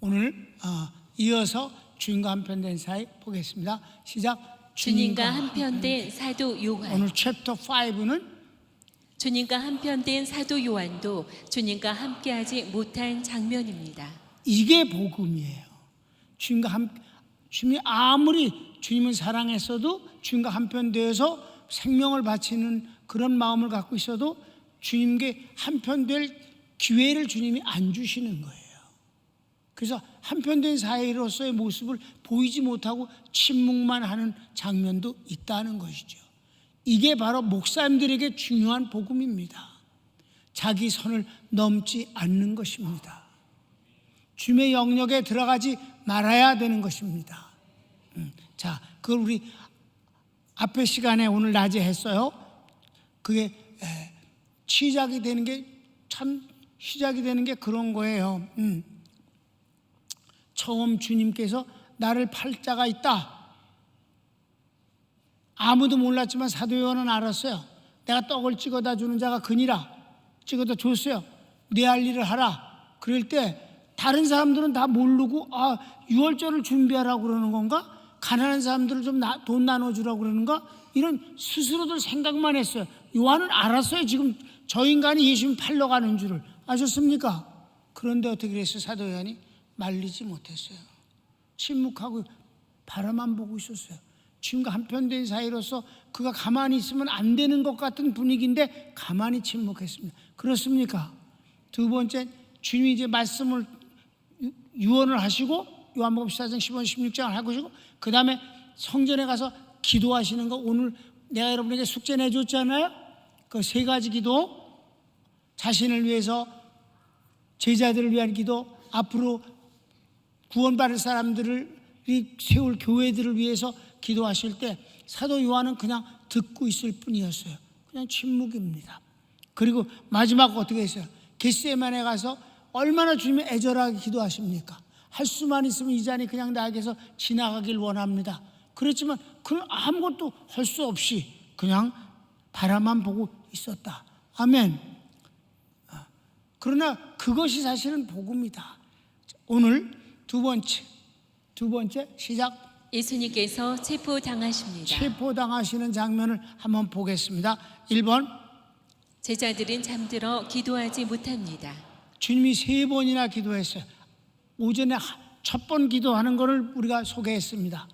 오늘 이어서 주님과 한편된 사이 보겠습니다. 시작. 주님과 한편된 사도 요한. 오늘 챕터 5는 주님과 한편된 사도 요한도 주님과 함께하지 못한 장면입니다. 이게 복음이에요. 주님이 아무리 주님을 사랑했어도 주님과 한편되어서 생명을 바치는 그런 마음을 갖고 있어도 주님께 한편될 기회를 주님이 안 주시는 거예요. 그래서 한편된 사이로서의 모습을 보이지 못하고 침묵만 하는 장면도 있다는 것이죠. 이게 바로 목사님들에게 중요한 복음입니다. 자기 선을 넘지 않는 것입니다. 주님의 영역에 들어가지 말아야 되는 것입니다. 자, 그걸 우리 앞에 시간에 오늘 낮에 했어요. 그게 시작이 되는 게 그런 거예요. 처음 주님께서 나를 팔 자가 있다. 아무도 몰랐지만 사도 요한은 알았어요. 내가 떡을 찍어다 주는 자가 그니라. 찍어다 줬어요. 내 할 일을 하라. 그럴 때 다른 사람들은 다 모르고 유월절을 준비하라고 그러는 건가? 가난한 사람들을 좀 돈 나눠주라고 그러는가? 이런 스스로들 생각만 했어요. 요한은 알았어요. 지금 저 인간이 예수님 팔러 가는 줄을. 아셨습니까? 그런데 어떻게 그랬어요? 사도 요한이 말리지 못했어요. 침묵하고 바라만 보고 있었어요. 주님과 한편된 사이로서 그가 가만히 있으면 안 되는 것 같은 분위기인데 가만히 침묵했습니다. 그렇습니까? 두 번째, 주님이 이제 말씀을 유언을 하시고 요한복음 14장 15장 16장을 하시고 그 다음에 성전에 가서 기도하시는 거 오늘 내가 여러분에게 숙제 내줬잖아요. 그 세 가지 기도, 자신을 위해서, 제자들을 위한 기도, 앞으로 구원받을 사람들을 세울 교회들을 위해서 기도하실 때 사도 요한은 그냥 듣고 있을 뿐이었어요. 그냥 침묵입니다. 그리고 마지막 어떻게 했어요? 겟세마네 가서 얼마나 주님이 애절하게 기도하십니까? 할 수만 있으면 이 잔이 그냥 나에게서 지나가길 원합니다. 그렇지만 그는 아무것도 할 수 없이 그냥 바라만 보고 있었다. 아멘. 그러나 그것이 사실은 복음이다. 오늘 두 번째 시작. 예수님께서 체포당하십니다. 체포당하시는 장면을 한번 보겠습니다. 1번. 제자들은 잠들어 기도하지 못합니다. 주님이 3번이나 기도했어요. 오전에 첫 번 기도하는 것을 우리가 소개했습니다.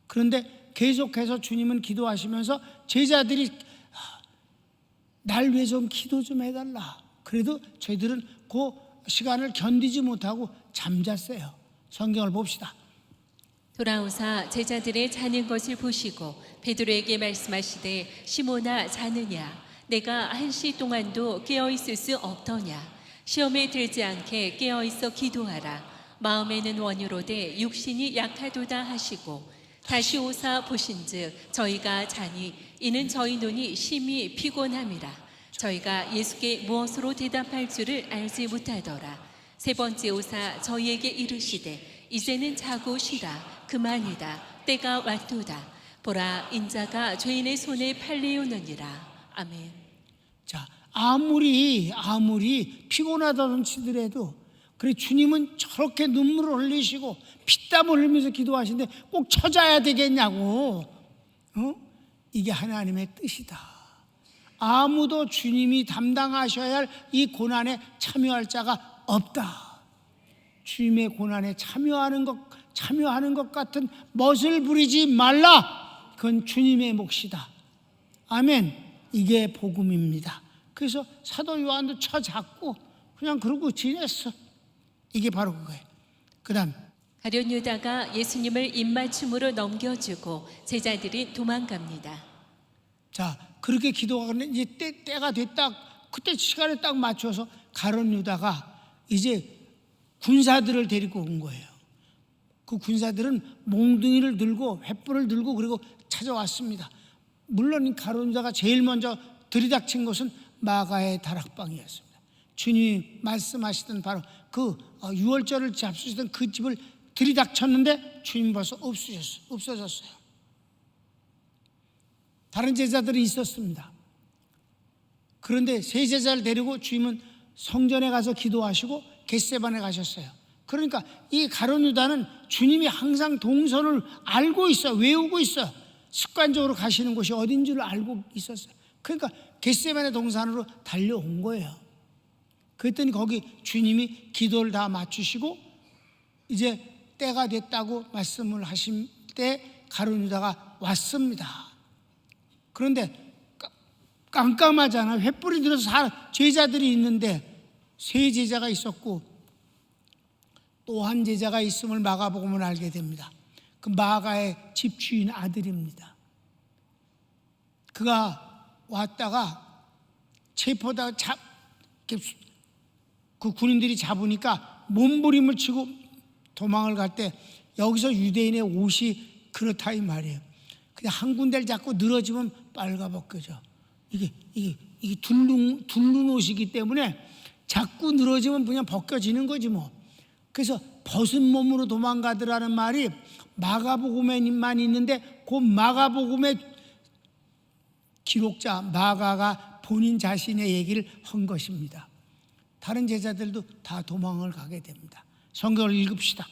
그런데 계속해서 주님은 기도하시면서 제자들이 날 위해 좀 기도 좀 해달라. 그래도 저희들은 그 시간을 견디지 못하고 잠잤어요. 성경을 봅시다. 돌아오사 제자들의 자는 것을 보시고 베드로에게 말씀하시되 시몬아 자느냐 내가 1시 동안도 깨어있을 수 없더냐 시험에 들지 않게 깨어있어 기도하라 마음에는 원유로되 육신이 약하도다 하시고 다시 오사 보신즉 저희가 자니 이는 저희 눈이 심히 피곤함이라 저희가 예수께 무엇으로 대답할 줄을 알지 못하더라 세 번째 오사 저희에게 이르시되 이제는 자고 쉬라 그만이다 때가 왔도다 보라 인자가 죄인의 손에 팔리우느니라. 아멘. 자, 아무리 피곤하다던 치더라도 그래 주님은 저렇게 눈물을 흘리시고 피땀 흘리면서 기도하시는데 꼭 쳐자야 되겠냐고. 이게 하나님의 뜻이다. 아무도 주님이 담당하셔야 할 이 고난에 참여할 자가 없다. 주님의 고난에 참여하는 것 같은 멋을 부리지 말라. 그건 주님의 몫이다. 아멘. 이게 복음입니다. 그래서 사도 요한도 쳐잡고 그냥 그러고 지냈어. 이게 바로 그거예요. 그 다음 가룟 유다가 예수님을 입맞춤으로 넘겨주고 제자들이 도망갑니다. 자, 그렇게 기도하는데 이제 때가 됐다. 그때 시간에 딱 맞춰서 가룟 유다가 이제 군사들을 데리고 온 거예요. 그 군사들은 몽둥이를 들고 횃불을 들고 그리고 찾아왔습니다. 물론 가룟 유다가 제일 먼저 들이닥친 것은 마가의 다락방이었습니다. 주님이 말씀하시던 바로 그 유월절을 잡수시던 그 집을 들이닥쳤는데 주님 벌써 없어졌어요. 다른 제자들이 있었습니다. 그런데 세 제자를 데리고 주님은 성전에 가서 기도하시고 겟세반에 가셨어요. 그러니까 이 가룟 유다는 주님이 항상 동선을 알고 있어, 외우고 있어. 습관적으로 가시는 곳이 어딘 줄 알고 있었어요. 그러니까 겟세마네 동산으로 달려온 거예요. 그랬더니 거기 주님이 기도를 다 맞추시고 이제 때가 됐다고 말씀을 하신 때 가룟 유다가 왔습니다. 그런데 깜깜하잖아. 횃불이 들어서 제자들이 있는데 세 제자가 있었고 또 한 제자가 있음을 마가복음을 알게 됩니다. 그 마가의 집주인 아들입니다. 그가 왔다가 체포다 그 군인들이 잡으니까 몸부림을 치고 도망을 갈 때 여기서 유대인의 옷이 그렇다 이 말이에요. 그냥 한 군데를 잡고 늘어지면 빨가벗겨져. 이게 둘른 옷이기 때문에 자꾸 늘어지면 그냥 벗겨지는 거지 뭐. 그래서 벗은 몸으로 도망가더라는 말이 마가복음에만 있는데 그 마가복음의 기록자 마가가 본인 자신의 얘기를 한 것입니다. 다른 제자들도 다 도망을 가게 됩니다. 성경을 읽읍시다.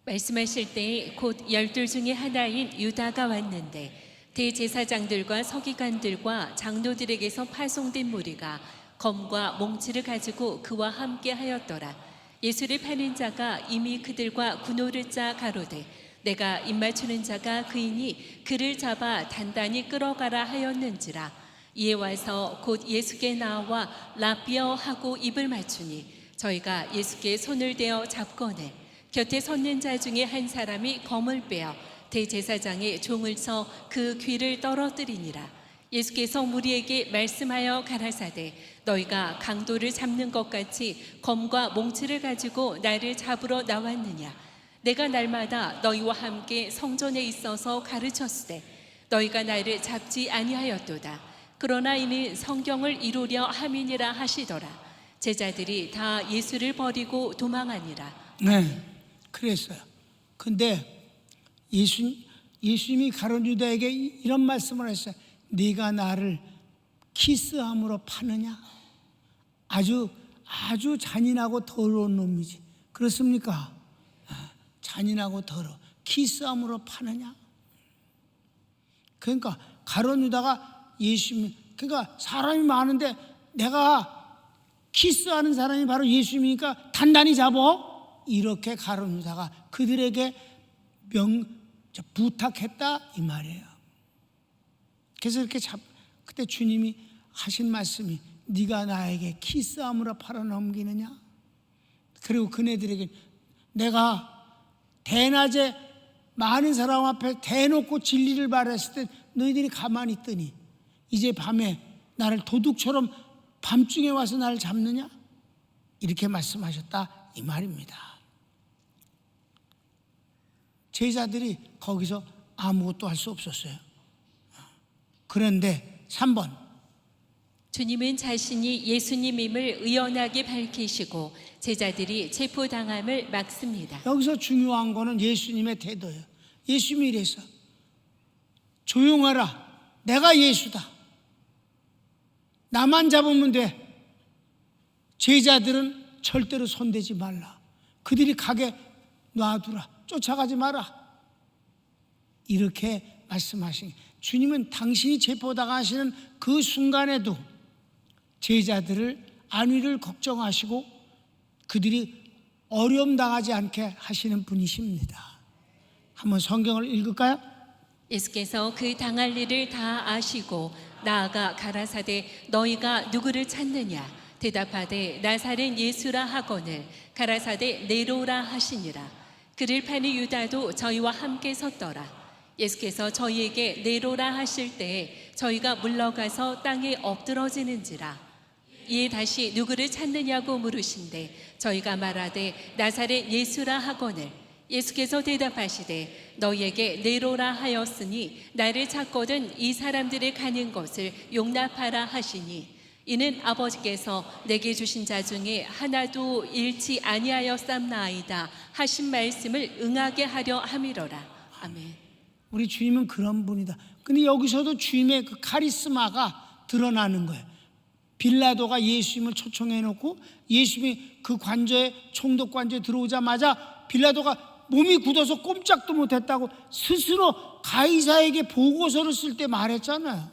말씀하실 때 곧 12 중에 하나인 유다가 왔는데 대제사장들과 서기관들과 장로들에게서 파송된 무리가 검과 몽치를 가지고 그와 함께 하였더라. 예수를 파는 자가 이미 그들과 군호를 짜 가로되 내가 입맞추는 자가 그이니 그를 잡아 단단히 끌어가라 하였는지라. 이에 와서 곧 예수께 나와 라비어 하고 입을 맞추니 저희가 예수께 손을 대어 잡거늘 곁에 섰는 자 중에 한 사람이 검을 빼어 대제사장의 종을 쳐 그 귀를 떨어뜨리니라. 예수께서 무리에게 말씀하여 가라사대 너희가 강도를 잡는 것 같이 검과 몽치를 가지고 나를 잡으러 나왔느냐. 내가 날마다 너희와 함께 성전에 있어서 가르쳤으되 너희가 나를 잡지 아니하였도다. 그러나 이는 성경을 이루려 함이니라 하시더라. 제자들이 다 예수를 버리고 도망하니라. 네, 그랬어요. 근데 예수님이 가룟 유다에게 이런 말씀을 했어요. 네가 나를 키스함으로 파느냐? 아주 잔인하고 더러운 놈이지. 그렇습니까? 잔인하고 더러워. 키스함으로 파느냐? 그러니까 가룟 유다가 예수님, 그러니까 사람이 많은데 내가 키스하는 사람이 바로 예수님이니까 단단히 잡어. 이렇게 가룟 유다가 그들에게 부탁했다 이 말이에요. 그래서 이렇게 그때 주님이 하신 말씀이 네가 나에게 키스함으로 팔아넘기느냐? 그리고 그네들에게 내가 대낮에 많은 사람 앞에 대놓고 진리를 말했을 때 너희들이 가만히 있더니 이제 밤에 나를 도둑처럼 밤중에 와서 나를 잡느냐? 이렇게 말씀하셨다 이 말입니다. 제자들이 거기서 아무것도 할 수 없었어요. 그런데 3번 주님은 자신이 예수님임을 의연하게 밝히시고 제자들이 체포당함을 막습니다. 여기서 중요한 거는 예수님의 태도예요. 예수님이 이래서 조용하라. 내가 예수다. 나만 잡으면 돼. 제자들은 절대로 손대지 말라. 그들이 가게 놔두라. 쫓아가지 마라. 이렇게 말씀하신 주님은 당신이 체포당하시는 그 순간에도 제자들을 안위를 걱정하시고 그들이 어려움 당하지 않게 하시는 분이십니다. 한번 성경을 읽을까요? 예수께서 그 당할 일을 다 아시고 나아가 가라사대 너희가 누구를 찾느냐 대답하되 나사렛 예수라 하거늘 가라사대 내로라 하시니라. 그를 파는 유다도 저희와 함께 섰더라. 예수께서 저희에게 내로라 하실 때에 저희가 물러가서 땅에 엎드러지는지라. 이에 다시 누구를 찾느냐고 물으신대 저희가 말하되 나사렛 예수라 하거늘 예수께서 대답하시되 너희에게 내로라 하였으니 나를 찾거든 이 사람들을 가는 것을 용납하라 하시니 이는 아버지께서 내게 주신 자 중에 하나도 잃지 아니하였삼나이다 하신 말씀을 응하게 하려 함이로라. 아멘. 우리 주님은 그런 분이다. 근데 여기서도 주님의 그 카리스마가 드러나는 거예요. 빌라도가 예수님을 초청해 놓고 예수님이 그 관저에 총독 관저에 들어오자마자 빌라도가 몸이 굳어서 꼼짝도 못했다고 스스로 가이사에게 보고서를 쓸 때 말했잖아요.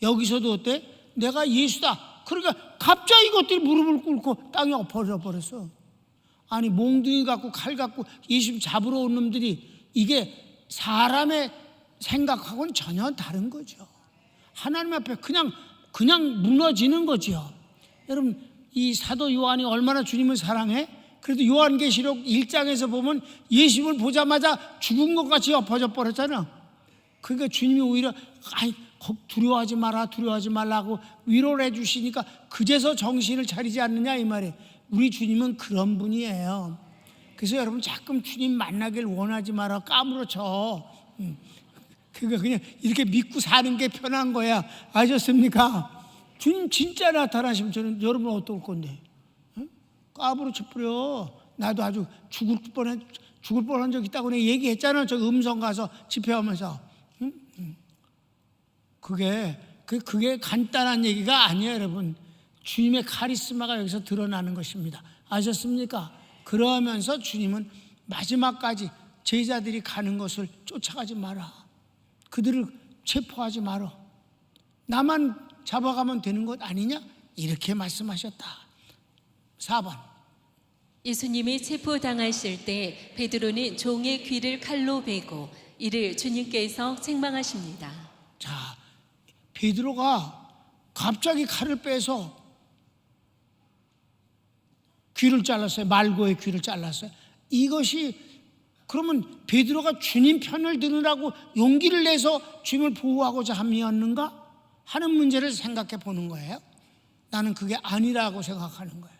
여기서도 어때? 내가 예수다. 그러니까 갑자기 이것들이 무릎을 꿇고 땅에 엎어져 버렸어. 아니 몽둥이 갖고 칼 갖고 예수님 잡으러 온 놈들이 이게 사람의 생각하고는 전혀 다른 거죠. 하나님 앞에 그냥 무너지는 거죠. 여러분 이 사도 요한이 얼마나 주님을 사랑해? 그래도 요한계시록 1장에서 보면 예수님을 보자마자 죽은 것 같이 엎어져 버렸잖아. 그러니까 주님이 오히려 두려워하지 말라고 위로를 해주시니까 그제서 정신을 차리지 않느냐 이 말이에요. 우리 주님은 그런 분이에요. 그래서 여러분 자꾸 주님 만나길 원하지 마라. 까무러쳐. 그러니까 그냥 이렇게 믿고 사는 게 편한 거야. 아셨습니까? 주님 진짜 나타나시면 저는 여러분 어떨 건데? 까무러쳐 버려. 나도 아주 죽을 뻔한 적 있다고 내가 얘기했잖아. 저 음성 가서 집회하면서. 그게 간단한 얘기가 아니에요, 여러분. 주님의 카리스마가 여기서 드러나는 것입니다. 아셨습니까? 그러면서 주님은 마지막까지 제자들이 가는 것을 쫓아가지 마라. 그들을 체포하지 마라. 나만 잡아가면 되는 것 아니냐? 이렇게 말씀하셨다. 4번. 예수님이 체포당하실 때 베드로는 종의 귀를 칼로 베고 이를 주님께서 책망하십니다. 자, 베드로가 갑자기 칼을 빼서 귀를 잘랐어요. 말고의 귀를 잘랐어요. 이것이 그러면 베드로가 주님 편을 들으라고 용기를 내서 주님을 보호하고자 함이었는가 하는 문제를 생각해 보는 거예요. 나는 그게 아니라고 생각하는 거예요.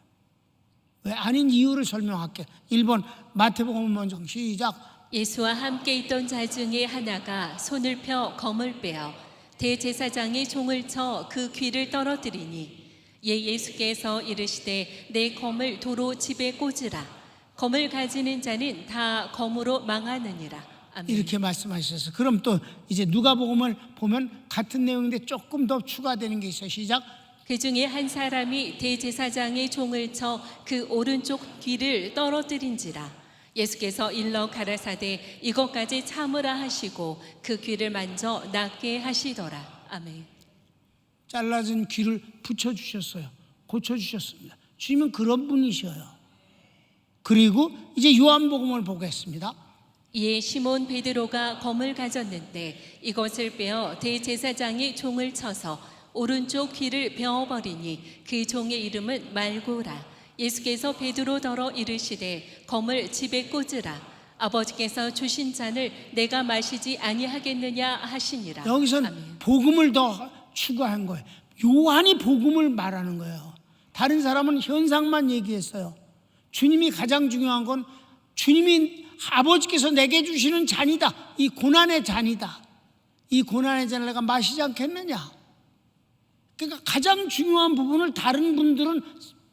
왜 아닌 이유를 설명할게요. 1번 마태복음 먼저 시작. 예수와 함께 있던 자 중에 하나가 손을 펴 검을 빼어 대제사장의 종을 쳐 그 귀를 떨어뜨리니 예수께서 이르시되 내 검을 도로 집에 꽂으라. 검을 가지는 자는 다 검으로 망하느니라. 아멘. 이렇게 말씀하셨어요. 그럼 또 이제 누가복음을 보면 같은 내용인데 조금 더 추가되는 게 있어요. 시작. 그 중에 한 사람이 대제사장의 종을 쳐 그 오른쪽 귀를 떨어뜨린지라. 예수께서 일러 가라사대 이것까지 참으라 하시고 그 귀를 만져 낫게 하시더라. 아멘. 잘라진 귀를 붙여주셨어요. 고쳐주셨습니다. 주님은 그런 분이셔요. 그리고 이제 요한복음을 보겠습니다. 이에 시몬 베드로가 검을 가졌는데 이것을 빼어 대제사장의 종을 쳐서 오른쪽 귀를 베어버리니 그 종의 이름은 말고라. 예수께서 베드로더러 이르시되 검을 집에 꽂으라. 아버지께서 주신 잔을 내가 마시지 아니하겠느냐 하시니라. 여기서는 아멘. 복음을 더 추가한 거예요. 요한이 복음을 말하는 거예요. 다른 사람은 현상만 얘기했어요. 주님이 가장 중요한 건 주님이 아버지께서 내게 주시는 잔이다. 이 고난의 잔이다. 이 고난의 잔을 내가 마시지 않겠느냐. 그러니까 가장 중요한 부분을 다른 분들은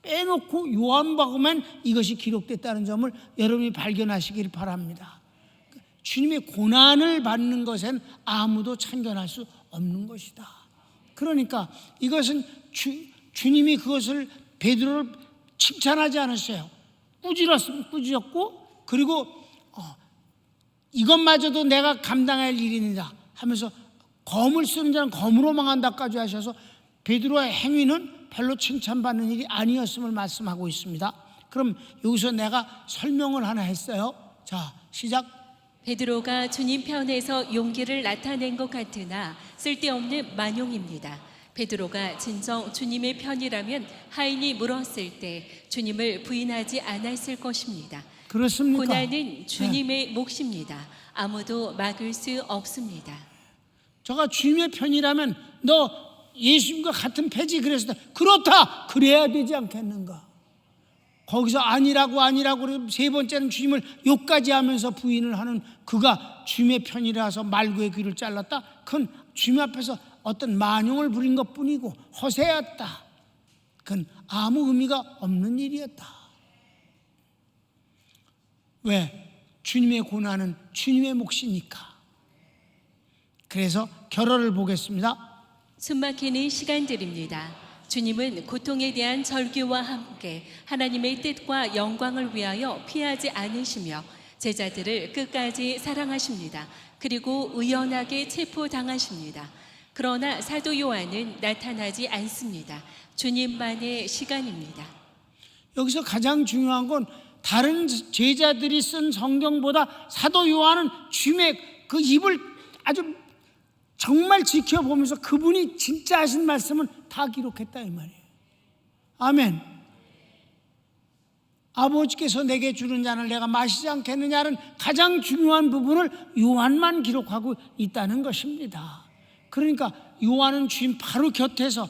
빼놓고 요한복음엔 이것이 기록됐다는 점을 여러분이 발견하시길 바랍니다. 주님의 고난을 받는 것엔 아무도 참견할 수 없는 것이다. 그러니까 이것은 주님이 그것을 베드로를 칭찬하지 않았어요. 꾸짖었고 그리고 이것마저도 내가 감당할 일이니라 하면서 검을 쓰는 자는 검으로 망한다까지 하셔서 베드로의 행위는 별로 칭찬받는 일이 아니었음을 말씀하고 있습니다. 그럼 여기서 내가 설명을 하나 했어요. 자, 시작. 베드로가 주님 편에서 용기를 나타낸 것 같으나 쓸데없는 만용입니다. 베드로가 진정 주님의 편이라면 하인이 물었을 때 주님을 부인하지 않았을 것입니다. 그렇습니까? 고난은 주님의 몫입니다. 아무도 막을 수 없습니다. 저가 주님의 편이라면 너 예수님과 같은 패지 그랬을 때 그렇다 그래야 되지 않겠는가. 거기서 아니라고 세 번째는 주님을 욕까지 하면서 부인을 하는 그가 주님의 편이라서 말구의 귀를 잘랐다. 그건 주님 앞에서 어떤 만용을 부린 것뿐이고 허세였다. 그건 아무 의미가 없는 일이었다. 왜? 주님의 고난은 주님의 몫이니까. 그래서 결론을 보겠습니다. 숨막히는 시간들입니다. 주님은 고통에 대한 절규와 함께 하나님의 뜻과 영광을 위하여 피하지 않으시며 제자들을 끝까지 사랑하십니다. 그리고 의연하게 체포당하십니다. 그러나 사도 요한은 나타나지 않습니다. 주님만의 시간입니다. 여기서 가장 중요한 건 다른 제자들이 쓴 성경보다 사도 요한은 주님의 그 입을 아주 정말 지켜보면서 그분이 진짜 하신 말씀은 다 기록했다 이 말이에요. 아멘. 아버지께서 내게 주는 잔을 내가 마시지 않겠느냐는 가장 중요한 부분을 요한만 기록하고 있다는 것입니다. 그러니까 요한은 주님 바로 곁에서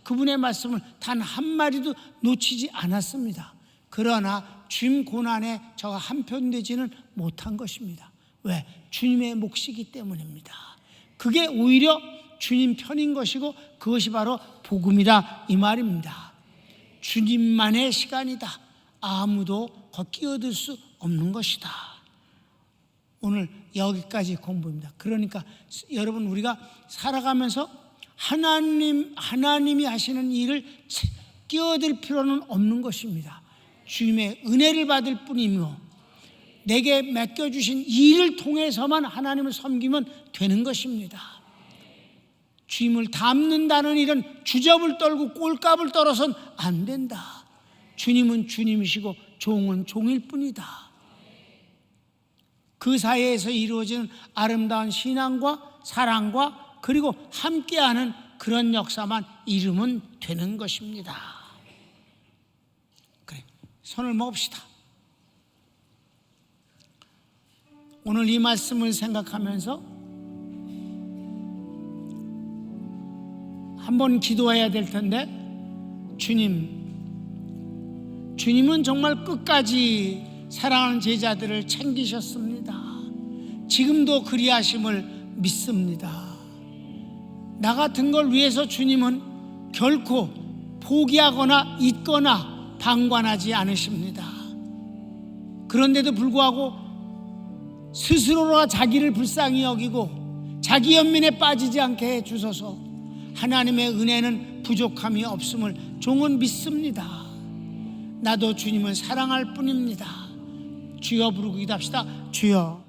그분의 말씀을 단 한마디도 놓치지 않았습니다. 그러나 주님 고난에 저가 한편되지는 못한 것입니다. 왜? 주님의 몫이기 때문입니다. 그게 오히려 주님 편인 것이고 그것이 바로 복음이다 이 말입니다. 주님만의 시간이다. 아무도 끼어들 수 없는 것이다. 오늘 여기까지 공부입니다. 그러니까 여러분 우리가 살아가면서 하나님이 하시는 일을 끼어들 필요는 없는 것입니다. 주님의 은혜를 받을 뿐이며 내게 맡겨주신 일을 통해서만 하나님을 섬기면 되는 것입니다. 주님을 닮는다는 일은 주접을 떨고 꼴값을 떨어서는 안 된다. 주님은 주님이시고 종은 종일 뿐이다. 그 사이에서 이루어지는 아름다운 신앙과 사랑과 그리고 함께하는 그런 역사만 이루면 되는 것입니다. 그래, 손을 모읍시다. 오늘 이 말씀을 생각하면서 한번 기도해야 될 텐데, 주님은 정말 끝까지 사랑하는 제자들을 챙기셨습니다. 지금도 그리하심을 믿습니다. 나 같은 걸 위해서 주님은 결코 포기하거나 잊거나 방관하지 않으십니다. 그런데도 불구하고 스스로가 자기를 불쌍히 여기고 자기 연민에 빠지지 않게 해주소서. 하나님의 은혜는 부족함이 없음을 종은 믿습니다. 나도 주님을 사랑할 뿐입니다. 주여 부르고 기도합시다. 주여.